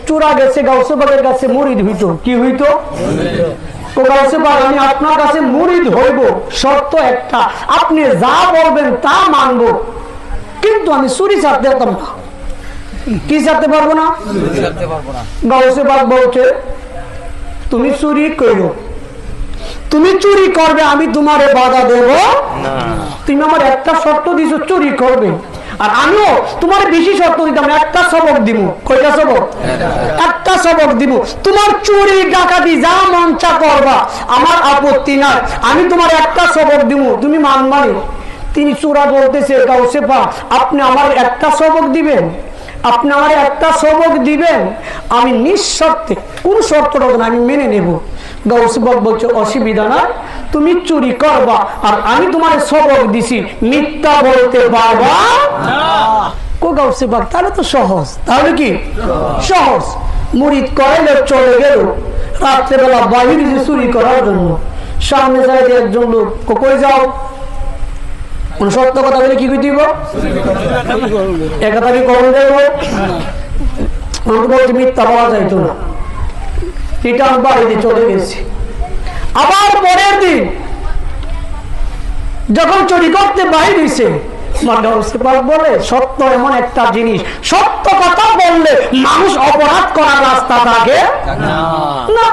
চোরা গেছে গাউসে পাকের কাছে মুরিদ হইতো, কি হইতো? ও গাউসে পাক আমি আপনার কাছে মুরিদ হইব, শর্ত একটা, আপনি যা বলবেন তা মানবো, কিন্তু আমি চুরি ছাড়তে পারতাম না। কি ছাড়তে পারবো না? গাউসে পাক বলছে তুমি চুরি করো, তুমি চুরি করবে, আমি তোমারে বাধা দেব না। তুমি আমার একটা শর্ত দিছো চুরি করবে, আর আমিও তোমার বেশি শর্ত দিতাম, একটা সবক দিব। কয়টা সবক? একটা সবক দিব। তোমার চুরি ডাকাতি যা মন চা করবা, আমার আপত্তি নাই, আমি তোমার একটা সবক দিব, তুমি মানবানি। তিনি চোরা বলতেছে গাউসে পাক আপনি আমার একটা সবক দিবেন, আপনি আমার একটা সবক দিবেন, আমি নিঃশর্তে, কোন শর্ত না আমি মেনে নেব। গাউসে পাক বলছে অসুবিধা না, তুমি চুরি করবা, আর আমি তোমার সবক দিছি, মিথ্যা বলতে পারবা না। কো গাউসে পাক তাহলে তো সহজ, তাহলে কি সহজ? মুরিদ করাইলে চলে গেল, রাত্রেবেলা বাহির চুরি করার জন্য, সামনে যাই একজন লোক, কই যাও? কোন সত্য কথা বলে কি দিব? একথা কি করুন দেব? মিথ্যা বলা যাইতো না, এটা বাড়িতে চলে গেছে। আবার পরের দিন যখন চুরি করতে বাইর হইছে, বলে সত্য এমন একটা জিনিস, সত্য কথা বললে মানুষ অপরাধ করার রাস্তা থাকে না।